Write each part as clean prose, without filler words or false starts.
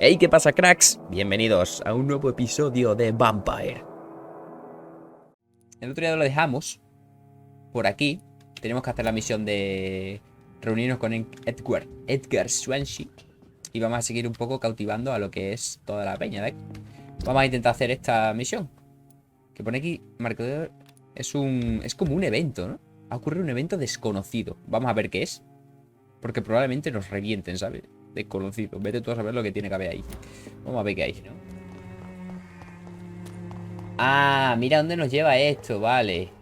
Hey, ¿qué pasa, cracks? Bienvenidos a un nuevo episodio de Vampire. El otro día lo dejamos por aquí. Tenemos que hacer la misión de reunirnos con Edgar Swansea. Y vamos a seguir un poco cautivando a lo que es toda la peña, ¿eh? Vamos a intentar hacer esta misión. Que pone aquí, marcador. Es como un evento, ¿no? Ha ocurrido un evento desconocido. Vamos a ver qué es. Porque probablemente nos revienten, ¿sabes? Desconocido. Vete tú a saber lo que tiene que haber ahí. Vamos a ver qué hay, ¿no? Ah, mira dónde nos lleva esto, vale.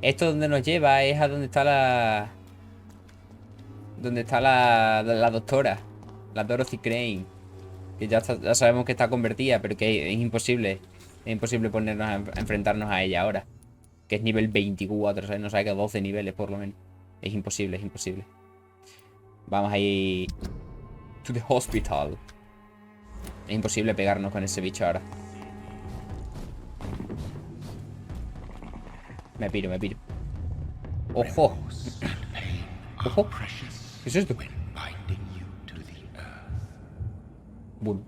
Esto donde nos lleva es a donde está la... Donde está la doctora. La Dorothy Crane. Que ya sabemos que está convertida, pero que es imposible. Es imposible ponernos a enfrentarnos a ella ahora. Que es nivel 24, ¿sabes? No sabe que 12 niveles por lo menos. Es imposible, es imposible. Vamos a ir... To the hospital. Es imposible pegarnos con ese bicho ahora. Me piro, me piro. ¡Ojo! ¡Ojo! ¿Qué es esto? Bueno.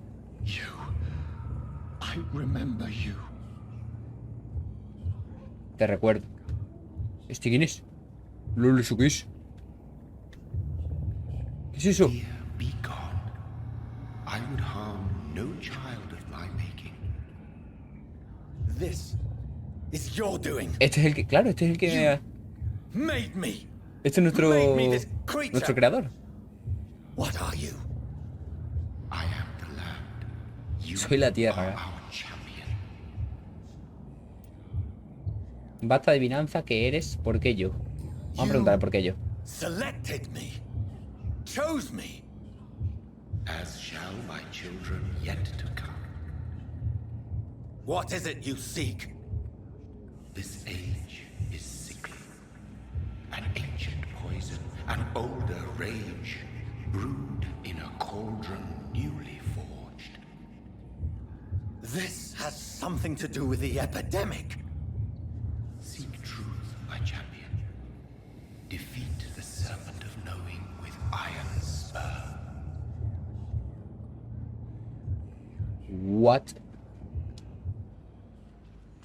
Te recuerdo. ¿Este quién es? ¿Lolo, eso qué es? ¿Qué es eso? Este es el que... Claro, este es el que... Este es nuestro creador. Soy la tierra, ¿eh? Basta de adivinanza que eres, ¿por qué yo? Vamos a preguntar por qué yo. Selected me, chose me, as shall my children yet to come. What is it you seek? This age is sickly. An ancient poison, an older rage, brewed in a cauldron newly forged. This has something to do with the epidemic. Seek truth, my champion. Defeat the serpent of knowing with iron spur. What?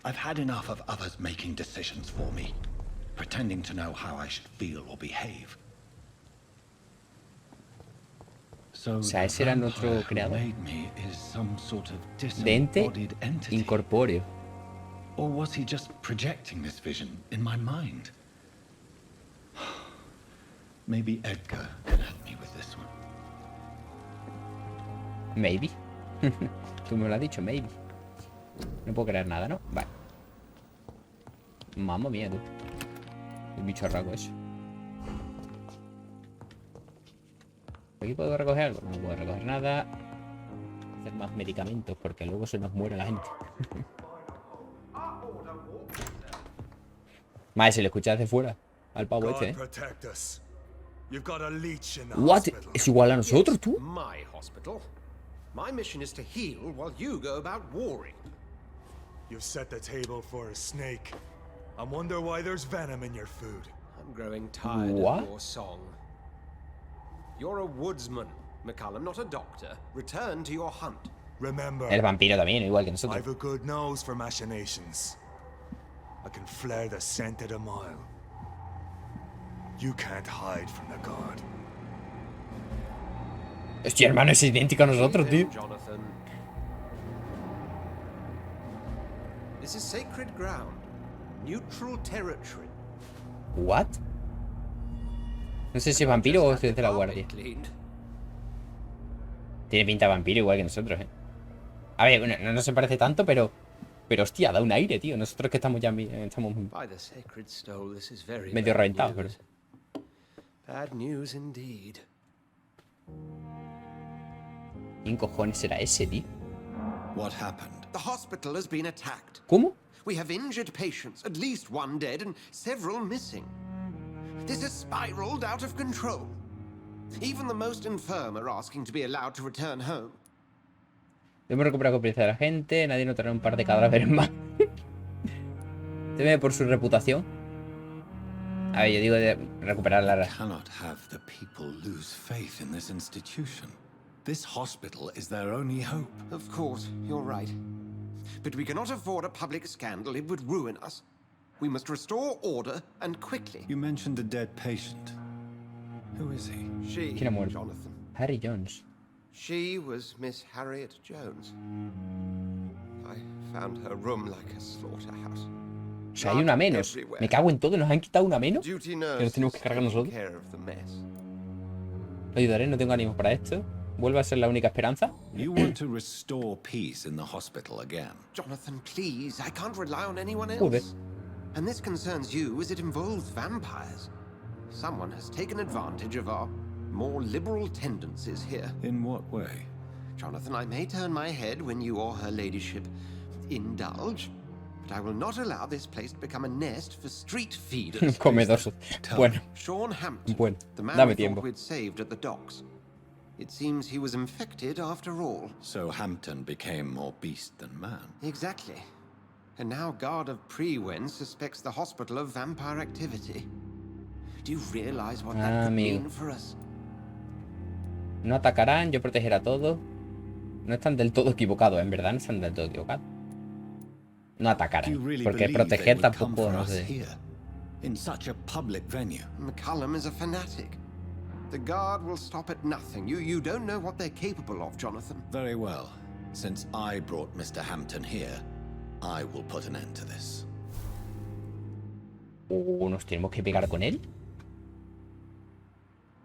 I've had enough of others making decisions for me, pretending to know how I should feel or behave. O sea, ese era nuestro creador. De ente incorpóreo. Or was he just projecting this vision in my mind? Maybe Edgar can help me with this one. Maybe. Tú me lo has dicho, maybe. No puedo creer nada, ¿no? Vale. Mamma mía, tú. El bicho raco ese. ¿Aquí puedo recoger algo? No puedo recoger nada. Hacer más medicamentos porque luego se nos muere la gente. Madre, se le escucha desde fuera al pavo este, ¿eh? What? ¿Es igual a nosotros, tú? My mission is to heal while you go about warring. You've set the table for a snake. I wonder why there's venom in your food. I'm growing tired What? of your song. You're a woodsman, McCallum, not a doctor. Return to your hunt. Remember, El vampiro también, igual que nosotros. I've a good nose for machinations. I can flare the scent at a mile. You can't hide from the god. Hostia, hermano, es idéntico a nosotros, tío. Jonathan. This is sacred ground. Neutral territory. What? No sé si es vampiro o es de la guardia. Tiene pinta de vampiro igual que nosotros, ¿eh? A ver, bueno, no se parece tanto, pero hostia, da un aire, tío. Nosotros que estamos ya estamos medio reventados, pero... Bad news indeed. ¿Quién cojones será ese, tío? What happened? The hospital has been attacked. ¿Cómo? We have injured patients, at least one dead and several missing. This has spiraled out of control. Even the most infirm are asking to be allowed to return home. Debemos recuperar confianza de la gente. Nadie notará un par de cadáveres más. Teme por su reputación. A ver, yo digo de recuperar la... Cannot have the people lose faith in this institution. This hospital is their only hope. Of course, you're right. But we cannot afford a public scandal. It would ruin us. We must restore order, and quickly. You mentioned a dead patient. Who is he? She, ¿Quién ha muerto? Jonathan. Harry Jones. She was Miss Harriet Jones. I found her room like a slaughterhouse. O sea, hay una menos. Me cago en todo, nos han quitado una menos. Duty Que nurse nos tenemos que cargar nosotros. care of the mess. Lo ayudaré, no tengo ánimos para esto. Vuelve a ser la única esperanza. You want to restore peace in the hospital again. Jonathan, please. I can't rely on anyone else. Joder. And this concerns you as it involves vampires. Someone has taken advantage of our more liberal tendencies here. In what way? Jonathan, I may turn my head when you or her ladyship indulge, but I will not allow this place to become a nest for street feeders. Comedoso. Bueno, Sean Hampton, bueno. the man Dame we tiempo. thought we'd saved at the docks. It seems he was infected after all. So Hampton became more beast than man. Exactly. And now Guard of Prewen suspects the hospital of vampire activity. Do you realize what that could Amigo. mean for us? no atacarán, yo protegeré a todos. No están del todo equivocados, en verdad no están del todo equivocados. No Do atacarán, you really porque believe proteger they would come tampoco, for no us sé. here, in such a public venue? McCullum is a fanatic. The Guard will stop at nothing. You don't know what they're capable of, Jonathan. Very well. Since I brought Mr. Hampton here, I will put an end to this. ¿Nos tenemos que pegar con él?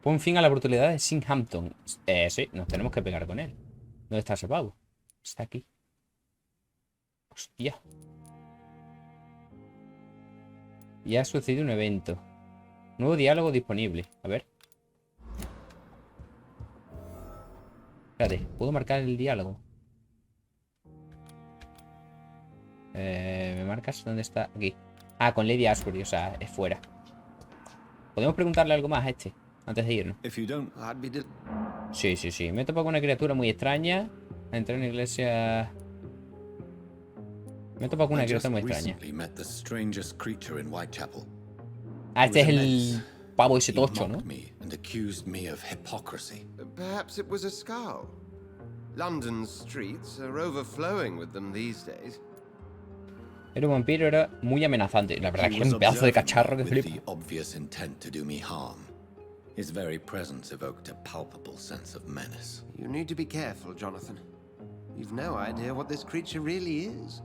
Pon fin a la brutalidad de Hampton. Sí, nos tenemos que pegar con él. ¿Dónde está ese pavo? Está aquí. Hostia. Ya ha sucedido un evento. Nuevo diálogo disponible. A ver. Espérate, ¿puedo marcar el diálogo? ¿Me marcas dónde está? Aquí. Ah, con Lady Ashbury, o sea, es fuera. ¿Podemos preguntarle algo más a este? Antes de irnos. If you don't, I'd be del- Sí, sí, sí. Me he topado con una criatura muy extraña. Entré en una iglesia... Me he topado con una I just criatura muy extraña. recently met the strangest creature in Whitechapel. Ah, este es It was el immense. pavo ese He tocho, ¿no? mocked me and accused me of hypocrisy. Perhaps it was a skull. London's streets are overflowing with them these days. Era un vampiro, era muy amenazante. La verdad He que was es un pedazo de observing cacharro que me with flipa. the obvious intent to do me harm. His very presence evoked a palpable sense of menace. You need to be careful, Jonathan. You've no idea what this creature really is.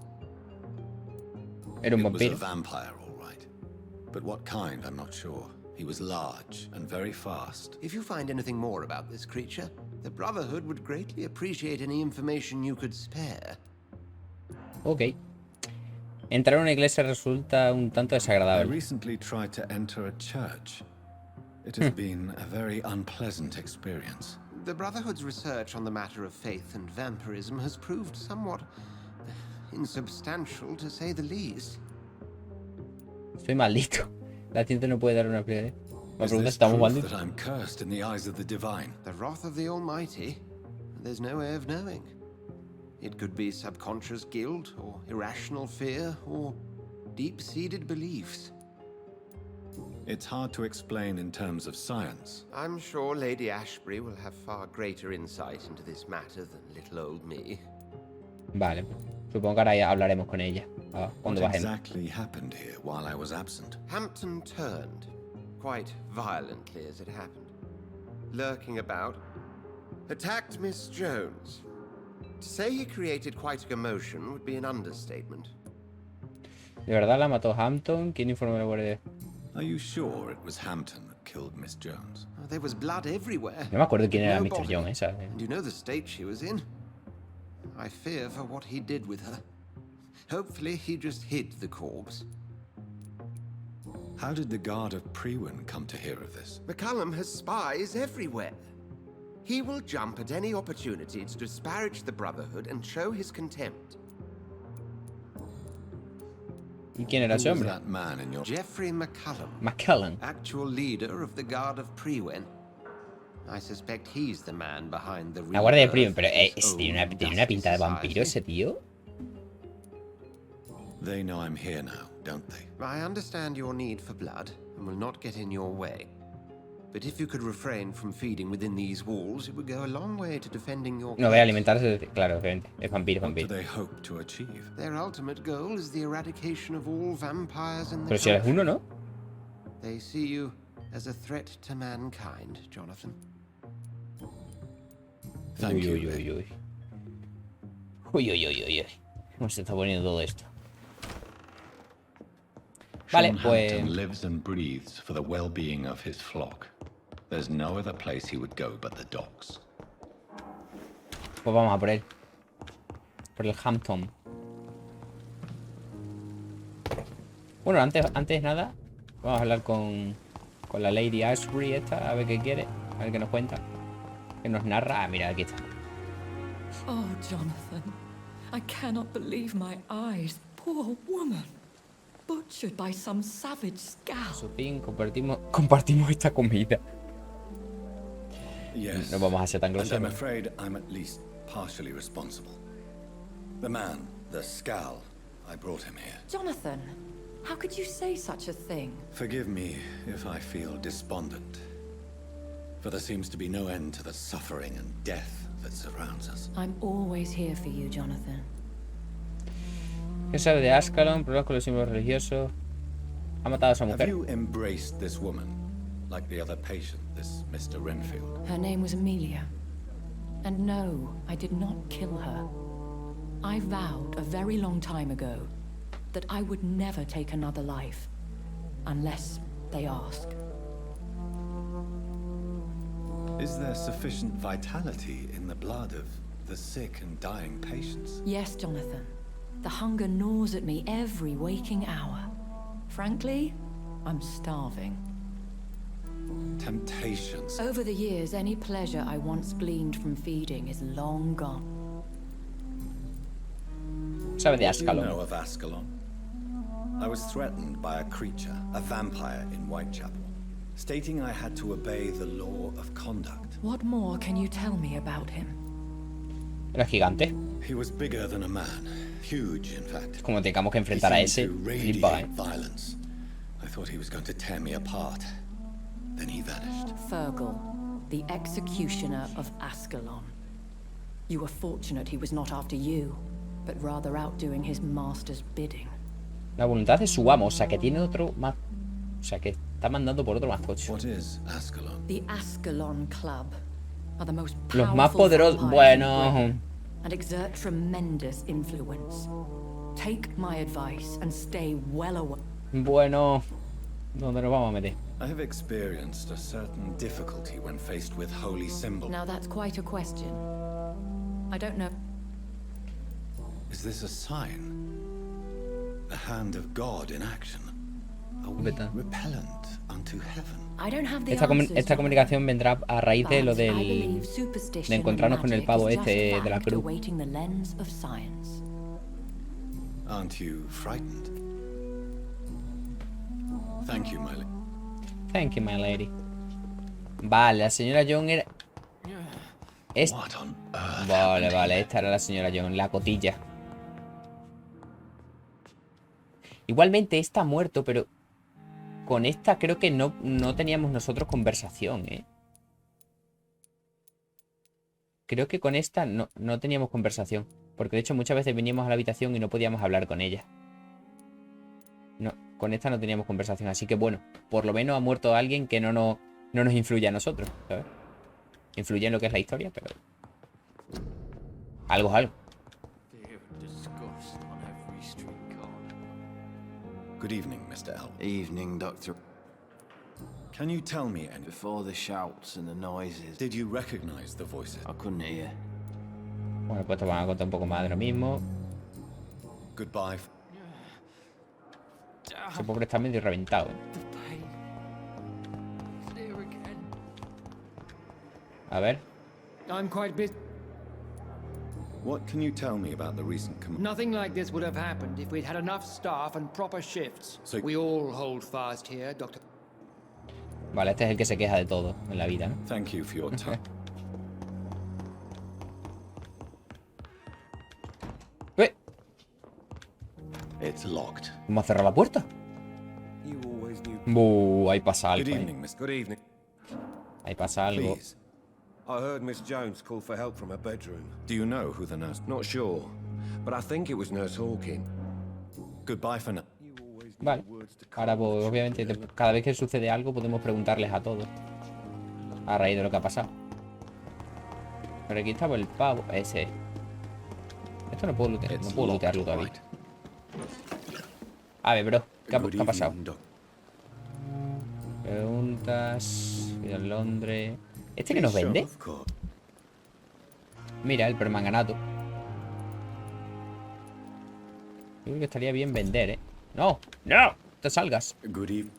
Era un It was a vampiro. vampire, all right. But what kind, I'm not sure. He was large and very fast. If you find anything more about this creature, the Brotherhood would greatly appreciate any information you could spare. Ok. Entrar a una iglesia resulta un tanto I desagradable. recently tried to enter a church. It has been a very unpleasant experience. The Brotherhood's research on the matter of faith and vampirism has proved somewhat insubstantial, to say the least. Soy maldito. La gente no puede dar una prioridad. Me Is pregunta si this estamos proof malditos. that I'm cursed in the eyes of the divine? The wrath of the Almighty? There's no way of knowing. It could be subconscious guilt, or irrational fear, or deep-seated beliefs. It's hard to explain in terms of science. I'm sure Lady Ashbury will have far greater insight into this matter than little old me. Vale. Supongo que ahora ya hablaremos con ella. Cuando What bajemos. exactly happened here while I was absent? Hampton turned, quite violently as it happened. Lurking about, attacked Miss Jones. To say he created quite a commotion would be an understatement. ¿De verdad la mató Hampton? ¿Quién informó a la guardia? Are you sure it was Hampton that killed Miss Jones? There was blood everywhere. No me acuerdo quién era No Mr. body. John esa. And you know the state she was in. I fear for what he did with her. Hopefully he just hid the corpse. How did the Guard of Prewen come to hear of this? McCullum has spies everywhere. He will jump at any opportunity to disparage the Brotherhood and show his contempt. ¿Y quién era ese Who was hombre? that man in your... Jeffrey McCullum, McKellen. actual leader of the Guard of Prewen. I suspect he's the man behind the La guardia de rebirth Priven, pero of this tiene old una pinta de dusty vampiro ese society. tío. They know I'm here now, don't they? I understand your need for blood and will not get in your way. But if you could refrain from feeding within these walls, it would go a long way to defending your No, voy a alimentarse, claro, obviamente. Es vampiro, What do vampiro. they hope to achieve? Their ultimate goal is the eradication of all vampires in the Pero si eres uno, ¿no? They see you as a threat to mankind, Jonathan. Thank Uy, you. uy, uy, uy. Uy, uy, uy, uy, uy. ¿Cómo se está poniendo todo esto? Vale, Sean pues... Hampton lives and breathes for the well-being of his flock. There's no other place he would go but the docks. Pues vamos a por él. Por el Hampton. Bueno, antes nada, vamos a hablar con la Lady Ashbury esta, a ver qué quiere, a ver qué nos cuenta. Que nos narra. Ah, mira, aquí está. Oh, Jonathan, I cannot believe my eyes. Poor woman. Butchered by some savage scout. Su fin, compartimos esta comida. Yes. No vamos a ser tan And I'm groseros. afraid I'm at least partially responsible. The man, the Scal, I brought him here. Jonathan, how could you say such a thing? Forgive me if I feel despondent, for there seems to be no end to the suffering and death that surrounds us. I'm always here for you, Jonathan. ¿Qué sabe de Ascalon? Problemas con los símbolos religiosos. Ha matado a esa Have mujer. you embraced this woman, like the other patient, this Mr. Renfield? Her name was Amelia. And no, I did not kill her. I vowed a very long time ago that I would never take another life, unless they ask. Is there sufficient vitality in the blood of the sick and dying patients? Yes, Jonathan. The hunger gnaws at me every waking hour. Frankly, I'm starving. Temptations. Over the years, any pleasure I once gleaned from feeding is long gone. Sabe de What do you know Ascalon. of Ascalon? I was threatened by a creature, a vampire in Whitechapel, stating I had to obey the law of conduct. What more can you tell me about him? Era gigante. He was bigger than a man, huge in fact. Como tengamos que He enfrentar a seemed ese, to flipa, radiate violence. I thought he was going to tear me apart. Then he vanished. Fergal, the executioner of Ascalon. You were fortunate he was not after you, but rather out doing his master's bidding. La voluntad de su amo, o sea que tiene otro más. O sea que está mandando por otro más tocho. What is Ascalon? The Ascalon Club are the most Los más powerful poderosos. vampires in Bueno. Britain and exert tremendous influence. Take my advice and stay well away. Bueno. ¿Dónde nos vamos a meter? I have experienced a certain difficulty when faced with holy symbols. Now that's quite a question. I don't know. Is this a sign? The hand of God in action? Are we Vete. repellent unto heaven? I don't have the Esta answers, comunicación vendrá a raíz de lo but I del. believe superstition de encontrarnos con el and pavo magic is este just de la fact cruz. awaiting the lens of science. Aren't you frightened? Thank you, Miley. Thank you, my lady. Vale, la señora John era. What on earth? Vale, vale, esta era la señora John, la cotilla. Igualmente, esta ha muerto, pero con esta creo que no teníamos nosotros conversación, ¿eh? Creo que con esta no teníamos conversación. Porque de hecho muchas veces veníamos a la habitación y no podíamos hablar con ella. No, con esta no teníamos conversación. Así que bueno, por lo menos ha muerto alguien que no nos influye a nosotros, ¿sabes? Influye en lo que es la historia, pero... algo es algo. Good evening, Mr. L. Evening, Doctor. Can you tell me any... Before the shouts and the noises, Did you recognize the voices? I couldn't hear. Bueno, pues te van a contar un poco más de lo mismo. Goodbye. Ese pobre está medio reventado, ¿eh? The pain. It's here again. A ver. I'm quite busy. What can you tell me about the recent Nothing like this would have happened if we'd had enough staff and proper shifts. So- We all hold fast here, Doctor. Vale, este es el que se queja de todo en la vida, ¿no? Thank you for your time. ¡Eh! It's locked. ¿Cómo ha cerrado la puerta? You always knew. Ahí pasa Good algo, ¿eh? evening, Mr. Good evening. Ahí pasa algo. Please. I heard Miss Jones call for help from her bedroom. Do you know who the nurse... Not sure, but I think it was Nurse Hawking. Goodbye for now. Vale. Ahora, pues, obviamente, cada vez que sucede algo podemos preguntarles a todos. A raíz de lo que ha pasado. Pero aquí estaba el pavo. Ese. Esto no puedo lootear. No puedo lootearlo todavía. A ver, bro. ¿Qué ha pasado? Preguntas. Vida en Londres. ¿Este que nos vende? Mira, el permanganato. Yo creo que estaría bien vender, ¿eh? ¡No! ¡No! ¡Te salgas! Good evening.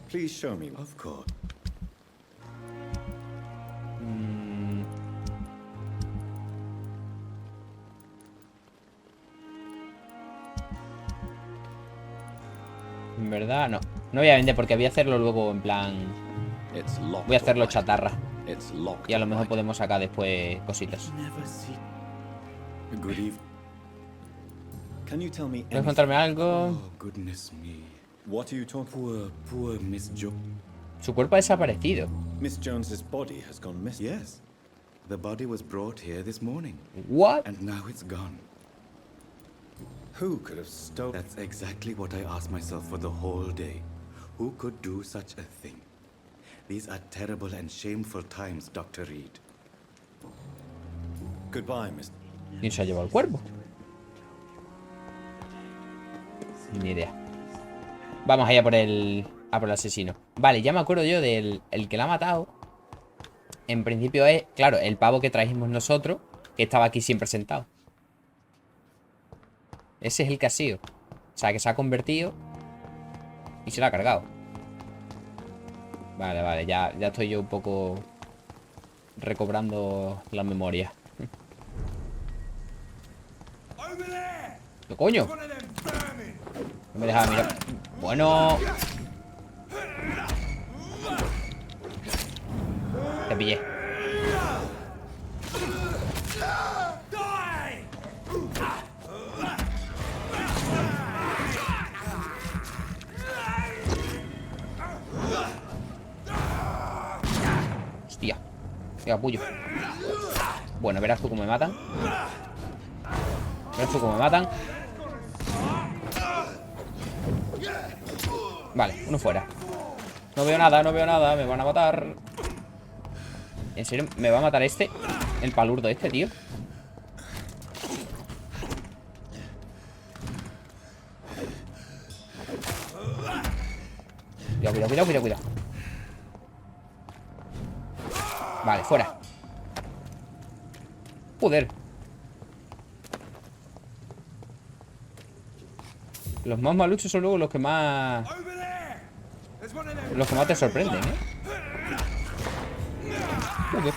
Please show me. Of course. En verdad, no. No voy a vender porque voy a hacerlo luego en plan... Voy a hacerlo chatarra. Y a lo mejor podemos sacar después cositas. Good evening. Can you tell me ¿Puedes contarme algo? Oh, goodness me. What are you talking? Poor Miss Jones. Su cuerpo ha desaparecido. Miss Jones's body has gone missing. Yes. The body was brought here this morning. What? And now it's gone. Who could have stolen? That's exactly what I asked myself for the whole day. Who could do such a thing? These are terrible and shameful times, Dr. Reed. Goodbye, Miss. ¿Quién se ha llevado el cuerpo? Ni idea. Vamos allá por el asesino. Vale, ya me acuerdo yo del que la ha matado. En principio es, claro, el pavo que trajimos nosotros, que estaba aquí siempre sentado. Ese es el que ha sido. O sea, que se ha convertido y se lo ha cargado. Vale, vale, ya estoy yo un poco recobrando la memoria. ¿Qué coño? No me dejaba mirar. Bueno. Te pillé. Hostia. Qué capullo. Bueno, verás tú cómo me matan. Verás tú cómo me matan. Vale, uno fuera. No veo nada, no veo nada. Me van a matar. ¿En serio? ¿Me va a matar este? El palurdo este, tío. Cuidado, cuidado, cuidado, cuidado. Vale, fuera. Joder. Los más maluchos son luego los que más... Los que más te sorprenden, ¿eh? Joder.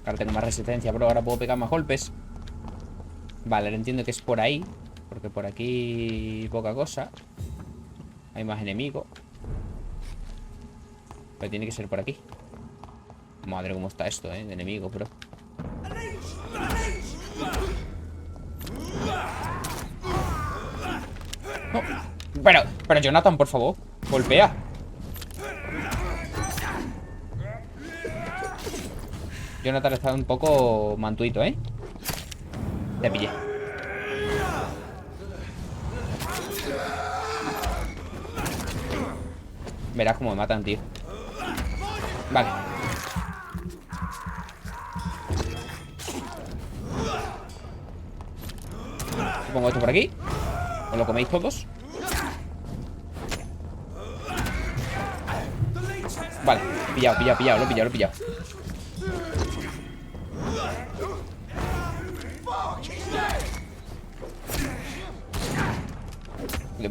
Ahora tengo más resistencia, bro. Ahora puedo pegar más golpes. Vale, ahora entiendo que es por ahí. Porque por aquí poca cosa. Hay más enemigos. Pero tiene que ser por aquí. Madre, cómo está esto, de enemigos, bro. No. Pero Jonathan, por favor, golpea. Jonathan está un poco mantuito, Te pillé. Verás cómo me matan, tío. Vale. Pongo esto por aquí. ¿Os lo coméis todos? Vale, pillado, lo he pillado.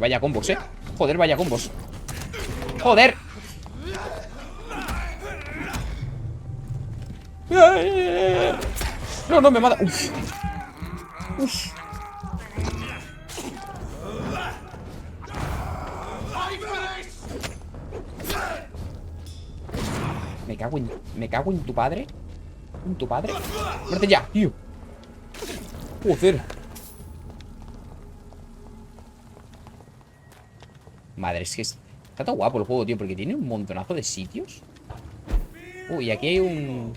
Vaya combos, Joder, vaya combos. ¡Joder! No, me mata. Uf. Me cago en tu padre. ¿En tu padre? ¡Muerte ya, tío! Joder. Madre, es que está todo guapo el juego, tío, porque tiene un montonazo de sitios. Uy, aquí hay un...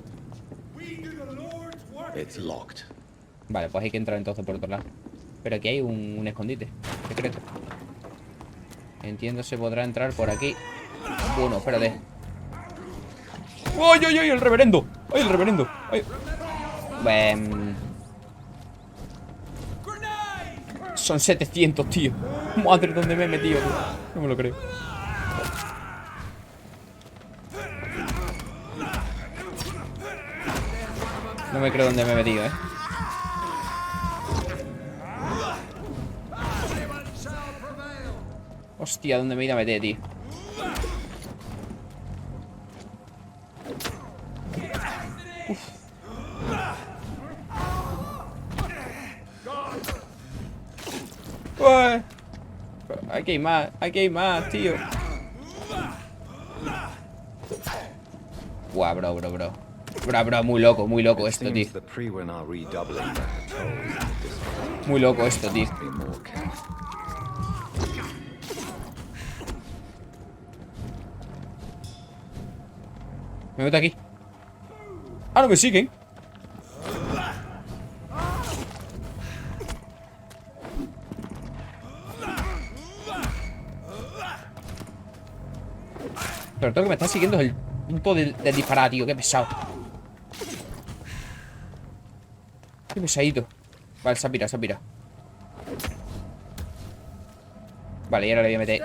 It's locked. Vale, pues hay que entrar entonces por otro lado. Pero aquí hay un escondite secreto. Entiendo, se podrá entrar por aquí. Bueno, espérate. ¡Ay, ay, ay! ¡El reverendo! ¡Ay, el reverendo! ¡Ay! Son 700, tío. Madre, ¿dónde me he metido, tío? No me lo creo. No me creo dónde me he metido, ¿eh? Hostia, ¿dónde me he ido a meter, tío? Ué. Hay que ir más, tío. Guau, bro, muy loco esto, tío. Muy loco esto, tío. Me meto aquí. Ah, no me siguen. Pero todo lo que me está siguiendo es el punto del disparar, tío. Qué pesado. Qué pesadito. Vale, se ha pirado. Vale, y ahora le voy a meter.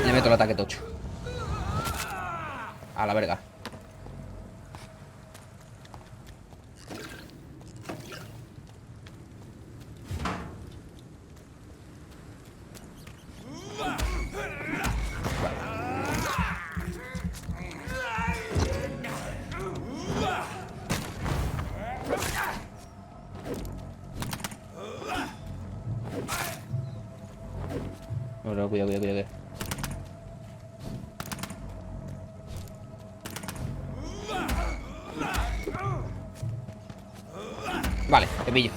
Le meto el ataque tocho. A la verga. No, cuidado. Vale, te pillo.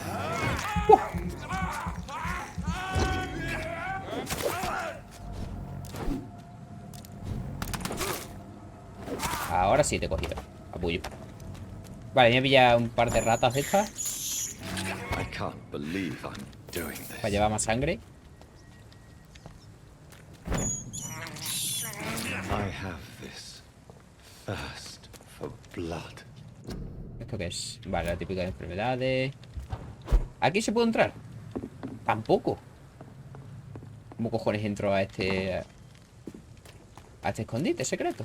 Ahora sí te he cogido. Apoyo. Vale, me he pillado un par de ratas de estas. Para llevar más sangre. ¿Esto qué es? Vale, la típica de enfermedades. ¿Aquí se puede entrar? Tampoco. ¿Cómo cojones entro a este escondite secreto?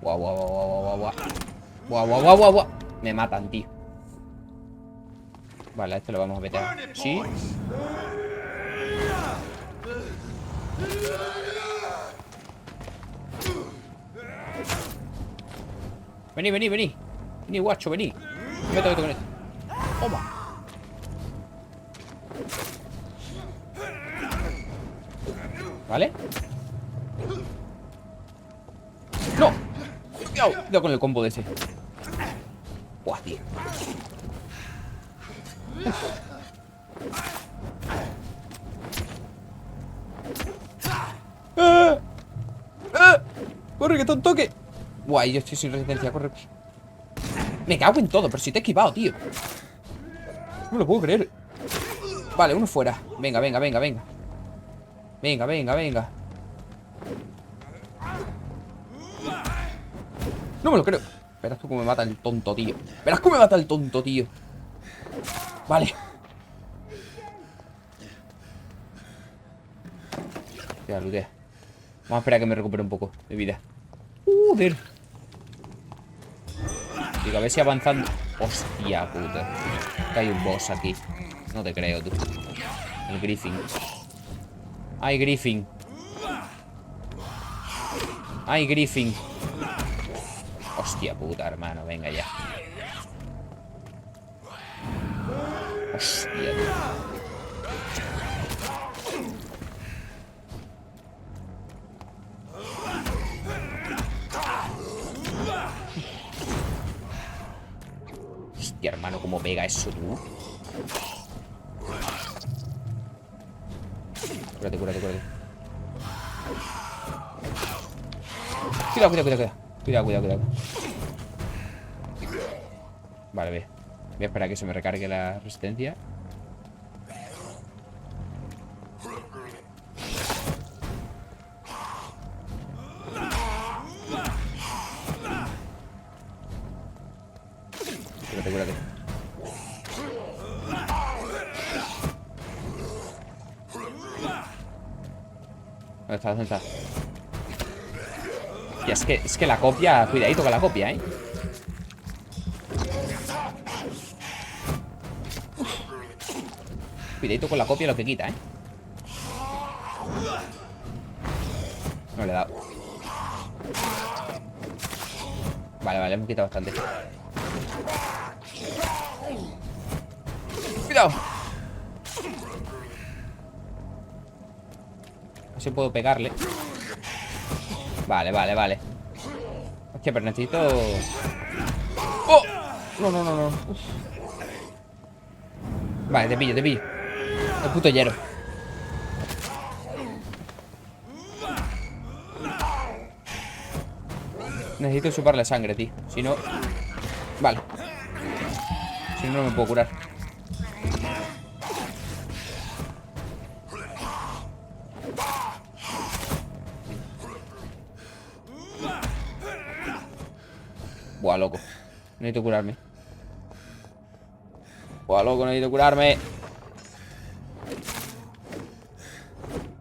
Guau. Me matan, tío. Vale, a este lo vamos a meter. ¿Sí? Vení. Vení, guacho, vení. Métete con esto. Toma. ¿Vale? ¡No! Cuidado con el combo de ese. Buah, tío. Corre, que está un toque. Guay, yo estoy sin resistencia, corre. Me cago en todo, pero si te he esquivado, tío. No me lo puedo creer. Vale, uno fuera. Venga. Venga. No me lo creo. Verás tú cómo me mata el tonto, tío. Vale. Ya, lootea. Vamos a esperar a que me recupere un poco de vida. Joder. Digo, a ver si avanzando. Hostia puta. Que hay un boss aquí. No te creo, tú. El Griffin. Ay, Griffin. Hostia puta, hermano. Venga ya. Hostia, tío. Y hermano, ¿cómo pega eso, tú? Cúrate, cúrate, cúrate. Cuidado, cuidado, cuidado. Cuidado, cuidado, cuidado. Vale, ve. Voy a esperar a que se me recargue la resistencia. Cúrate, cúrate. ¿Dónde está? ¿Dónde está? Y es que la copia... Cuidadito con la copia, ¿eh? Cuidadito con la copia lo que quita, ¿eh? No le he dado. Vale, vale, hemos quitado bastante. ¡Cuidado! No sé si puedo pegarle. Vale, vale, vale. Hostia, pero necesito... ¡Oh! No, no, no, no. Uf. Vale, te pillo, te pillo. El puto hierro. Necesito chuparle sangre, tío. Si no... Vale. Si no, no me puedo curar. Buah, loco. Necesito curarme. Buah, loco, necesito curarme.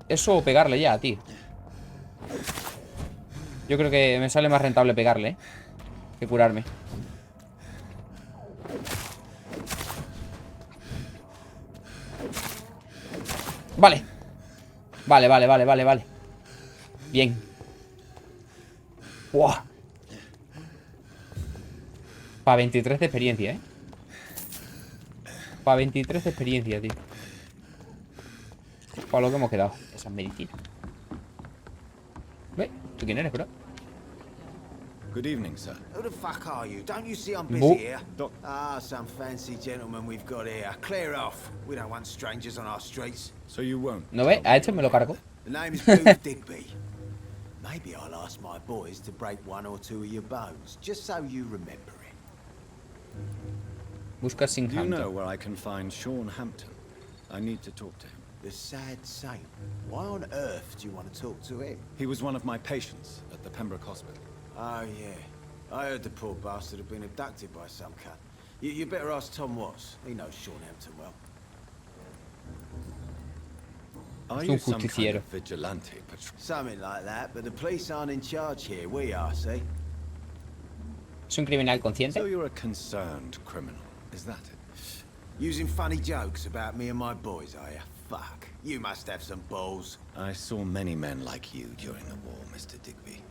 Eso o pegarle ya, tío. Yo creo que me sale más rentable pegarle, que curarme. Vale. Vale, vale, vale, vale, vale. Bien. Buah. Para 23 de experiencia, Para 23 de experiencia, tío. Para lo que hemos quedado. Esas medicinas. ¿Ve? ¿Tú quién eres, bro? Good evening, sir. Who the fuck are you? Don't you see I'm Bo- busy here? Doc- Some fancy gentleman we've got here. Clear off. We don't want strangers on our streets. So you won't. ¿No ve? A este me lo cargo. The name is Booth Digby. Maybe I'll ask my boys to break one or two of your bones, just so you remember it. Busca sin Do you know Hampton. where I can find Sean Hampton? I need to talk to him. The sad saint. Why on earth do you want to talk to him? He was one of my patients at the Pembroke Hospital. Oh, yeah. I heard the poor bastard had been abducted by some cunt. You better ask Tom Watts. He knows Sean Hampton well. Are Es you un some kind justiciero. of vigilante patrol? Something like that, but the police aren't in charge here. We are, see? ¿Es un criminal So consciente? you're a concerned criminal, is that it? Using funny jokes about me and my boys, are you? Fuck. You must have some balls. I saw many men like you during the war, Mr. Digby.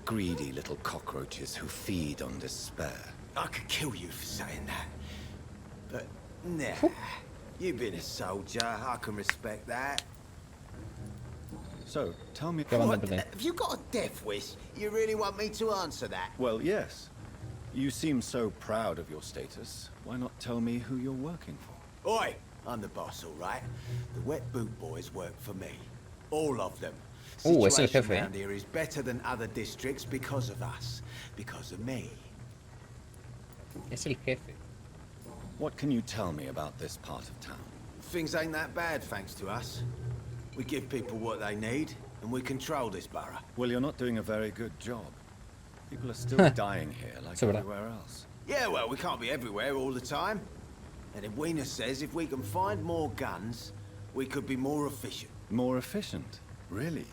Greedy little cockroaches who feed on despair. I could kill you for saying that. But, nah. You've been a soldier. I can respect that. So, tell me... ¿Qué banda What? pertenece? Have you got a death wish? You really want me to answer that? Well, yes. You seem so proud of your status. Why not tell me who you're working for? Oi! I'm the boss, all right? The wet boot boys work for me. All of them. Es el Situation jefe, around here is better than other districts because of us. Because of me. Es el jefe. What can you tell me about this part of town? Things ain't that bad, thanks to us. We give people what they need, and we control this borough. Well, you're not doing a very good job. People are still dying here like Eso es verdad. everywhere else. Yeah, well, we can't be everywhere all the time. And Edwina says if we can find more guns, we could be more efficient. More efficient? Really?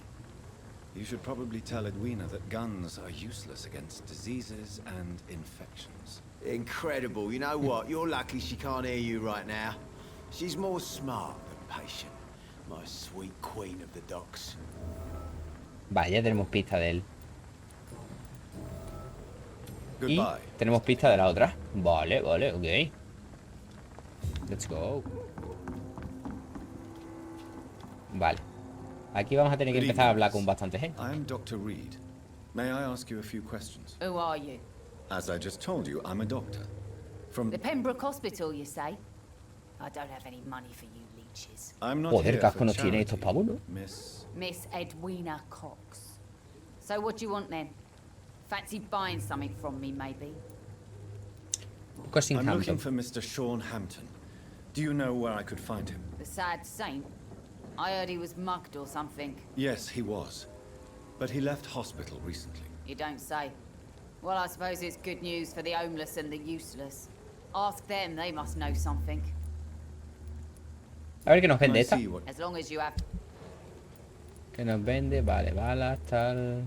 You should probably tell Edwina that guns are useless against diseases and infections. Incredible. You know what? You're lucky she can't hear you right now. She's more smart than patient. My sweet queen of the docks. Vaya, tenemos pista de él. Y Goodbye. tenemos pista de la otra. Vale, vale, ok. Let's go. Vale. Aquí vamos a tener que Good empezar a evening, hablar con miss. bastante gente. I am Dr. Reed. May I ask you a few questions? Who are you? As I just told you, I'm a doctor. The Pembroke Hospital, you say? I don't have any money for you leeches. Joder, casco no tiene estos pavos, ¿no? Miss Edwina Cox. So what do you want then? Fancy buying something from me, maybe? I'm looking for Mr. Sean Hampton. Do you know where I could find him? The sad saint? I heard he was mugged or something. Yes, he was. But he left hospital recently. You don't say. Well, I suppose it's good news for the homeless and the useless. Ask them, they must know something. A ver qué nos vende esta. As long as you have... Que nos vende, vale, balas, tal.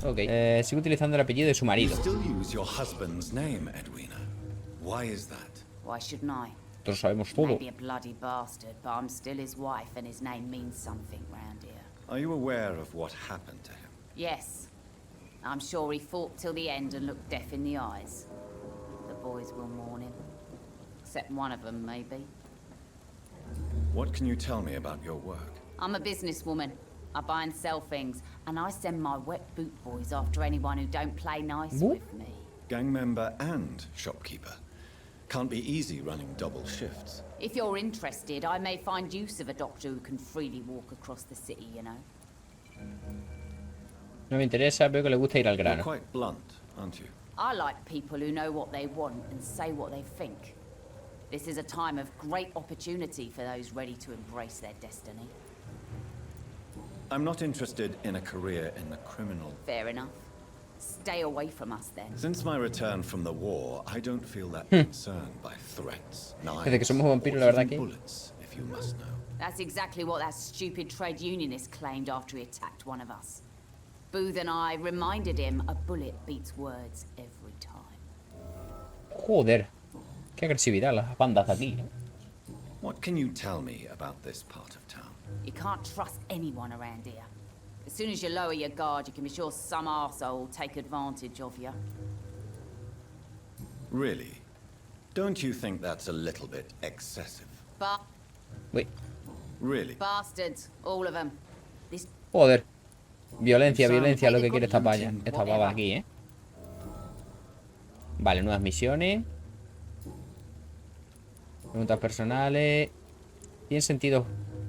Ok, sigue utilizando el apellido de su marido. You still use your husband's name, Edwina. Why is that? Why shouldn't I? Todos sabemos todo. Maybe a bloody bastard, but I'm still his wife and his name means something round here. Are you aware of what happened to him? Yes. I'm sure he fought till the end and looked death in the eyes. The boys will mourn him. Except one of them, maybe. What can you tell me about your work? I'm a businesswoman. I buy and sell things, and I send my wet boot boys after anyone who don't play nice with me. Gang member and shopkeeper. Can't be easy running double shifts. If you're interested, I may find use of a doctor who can freely walk across the city, you know. No me interesa, veo que le gusta ir al You're grano. quite blunt, aren't you? I like people who know what they want and say what they think. This is a time of great opportunity for those ready to embrace their destiny. I'm not interested in a career in the criminal. Fair enough. Stay away from us then. Since my return from the war, I don't feel that concerned by threats, Desde que somos knives, vampiros, or la verdad even que... bullets, if you must know. That's exactly what that stupid trade unionist claimed after he attacked one of us. Booth and I reminded him a bullet beats words every time. Joder. Qué agresividad las bandas de aquí. What can you tell me about this part of town? You can't trust anyone around here. As soon as you lower your guard, you can be sure some arsehole will take advantage of you. Really? Don't you think that's a little bit excessive? But... Wait. Really? Bastards, all of them. This... Joder. Violencia, violencia, lo que quiere esta paya. Esta baba aquí, Vale, nuevas misiones. Preguntas personales. ¿Tiene sentido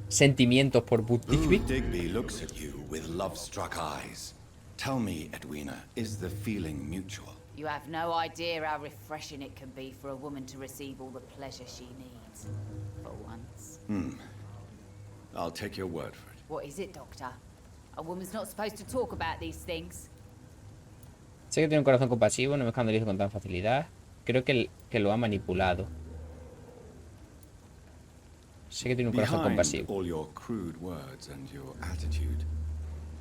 sentimientos por Booth Digby? Digby looks at you with love-struck eyes. Tell me, Edwina, is the feeling mutual? You have no idea how refreshing it can be for a woman to receive all the pleasure she needs. For once. I'll take your word for it. What is it, Doctor? A woman's not supposed to talk about these things. Sé que tiene un corazón compasivo, no me escandalizo con tan facilidad. Creo que lo ha manipulado. Sé que tiene un corazón compasivo. All your crude words and your attitude,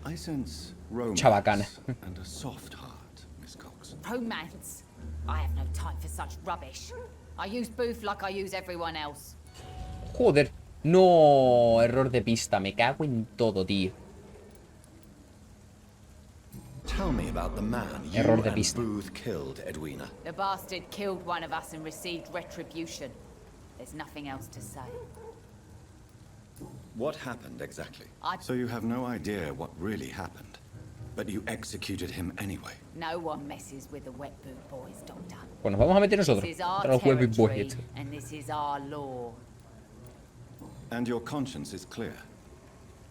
I sense romance Chabacana. and a soft heart, Miss Cox. Romance? I have no time for such rubbish. I use Booth like I use everyone else. Joder. No, error de pista. Me cago en todo, tío. Tell me about the man you Error de and pista. Booth killed, Edwina. The bastard killed one of us and received retribution. There's nothing else to say. What happened exactly? I- So you have no idea what really happened, but you executed him anyway. No one messes with the wet boot boys, Doctor. Pues nos vamos a meter This nosotros. is our Contra los Webby Boys territory, estos. and this is our law. And your conscience is clear.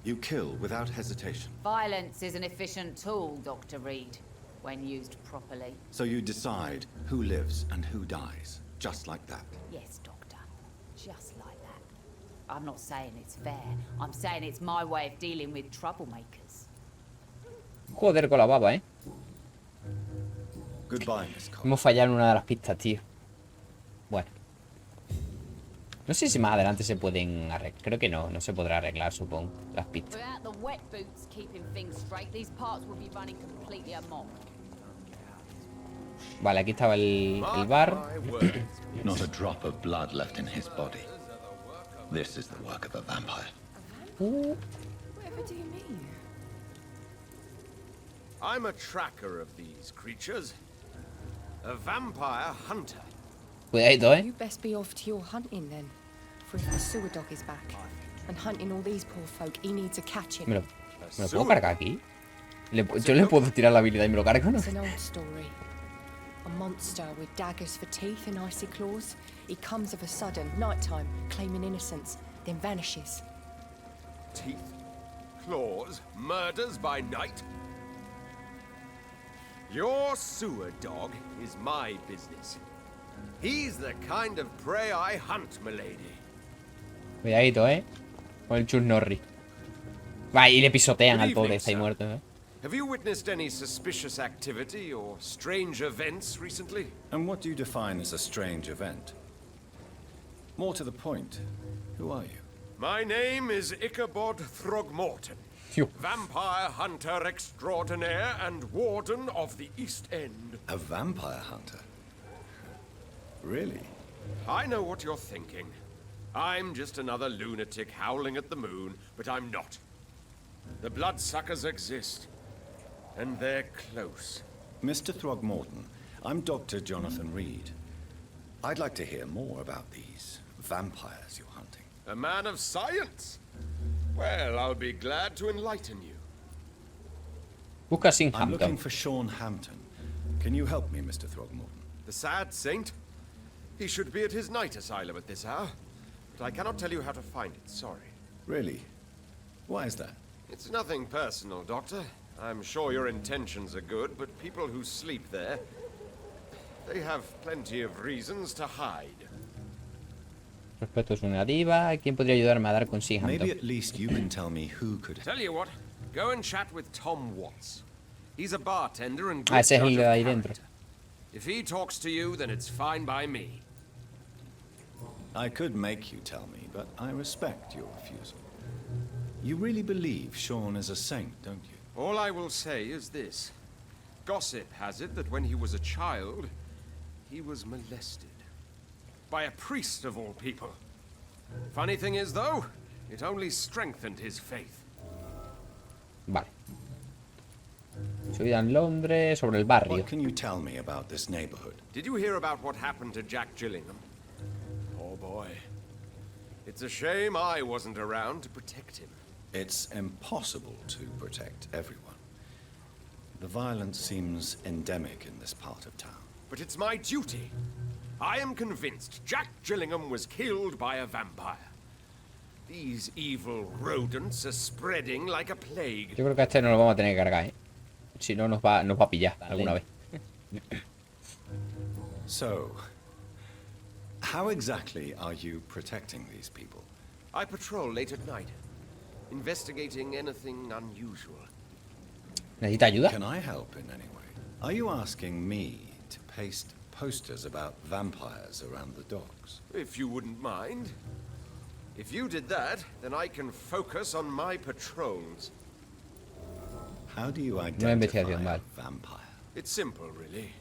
You kill without hesitation. Violence is an efficient tool, Dr. Reed, when used properly. So you decide who lives and who dies, just like that. Yes, Doctor. Just like that. I'm not saying it's fair. I'm saying it's my way of dealing with troublemakers. Joder con la baba, Goodbye, Miss Cox. Hemos fallado en una de las pistas, tío. Bueno. No sé si más adelante se pueden arreglar. Creo que no. No se podrá arreglar, supongo, las pistas. Without the wet boots keeping things straight, these parts would be running completely amok. Vale, aquí estaba el bar. Not a drop of blood left in his body. This is the work of a vampire. Whatever do you mean? I'm a tracker of these creatures. A vampire hunter. Cuidadito, You best be off to your hunting then. For if the sewer dog is back and hunting all these poor folk, he needs a catching. ¿Me lo puedo cargar aquí? Yo le puedo tirar la habilidad y me lo cargo, ¿no? It's an old story. A monster with daggers for teeth and icy claws. He comes of a sudden, nighttime, claiming innocence, then vanishes. Teeth, claws, murders by night? Your sewer dog is my business. He's the kind of prey I hunt, milady. Cuidadito, con el Chuck Norris. Va, y le pisotean Good al pobre, evening, está ahí sir. muerto, Have you witnessed any suspicious activity or strange events recently? And what do you define as a strange event? More to the point, who are you? My name is Ichabod Throgmorton, vampire hunter extraordinaire and warden of the East End. A vampire hunter? Really? I know what you're thinking. I'm just another lunatic howling at the moon, but I'm not. The bloodsuckers exist, and they're close. Mr. Throgmorton, I'm Dr. Jonathan Reed. I'd like to hear more about these vampires you're hunting. A man of science? Well, I'll be glad to enlighten you. Busca sin I'm looking Hampton. for Sean Hampton. Can you help me, Mr. Throgmorton? The sad saint? He should be at his night asylum at this hour, but I cannot tell you how to find it, sorry. Really? Why is that? It's nothing personal, Doctor. I'm sure your intentions are good, but people who sleep there, they have plenty of reasons to hide. Respeto es una diva. ¿Quién podría ayudarme a dar con sin Maybe Hampton? at least you can tell me who could... Tell you what, go and chat with Tom Watts. He's a bartender and good Ese es el judge de of ahí character. dentro. If he talks to you, then it's fine by me. I could make you tell me, but I respect your refusal. You really believe Sean is a saint, don't you? All I will say is this. Gossip has it that when he was a child, he was molested. By a priest of all people. Funny thing is, though, it only strengthened his faith. Vale. Su vida en Londres, sobre el barrio. What can you tell me about this neighborhood? Did you hear about what happened to Jack Gillingham? Poor boy. It's a shame I wasn't around to protect him. It's impossible to protect everyone. The violence seems endemic in this part of town. But it's my duty. I am convinced Jack Gillingham was killed by a vampire. These evil rodents are spreading like a plague. Yo creo que a este no lo vamos a tener que cargar, Si no, nos va a pillar alguna vez. So, how exactly are you protecting these people? I patrol late at night, investigating anything unusual. ¿Necesita ayuda? Can I help in any way? Are you asking me to paste posters about vampires around the docks? If you wouldn't mind. If you did that, then I can focus on my patrols. How do you Nueva identify investigación, a vale. vampire? It's simple, really.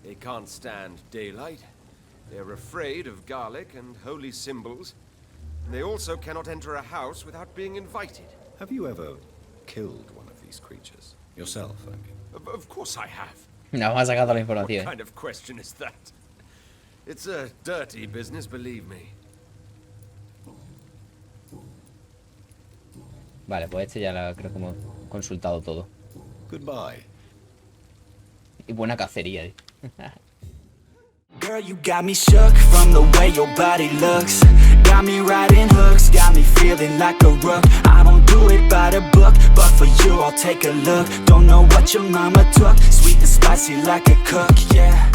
They can't stand daylight. They're afraid of garlic and holy symbols. They also cannot enter a house without being invited. Have you ever killed one of these creatures? Yourself, I mean. Of course I have. Nos va a sacar toda la What información. kind of question is that? It's a dirty business, believe me. Vale, pues este ya lo creo que hemos consultado todo. Goodbye. Y buena cacería, Girl, you got me shook from the way your body looks. Got me riding hooks, got me feeling like a rook. I don't do it by the book, but for you I'll take a look. Don't know what your mama took, sweet and spicy like a cook, yeah.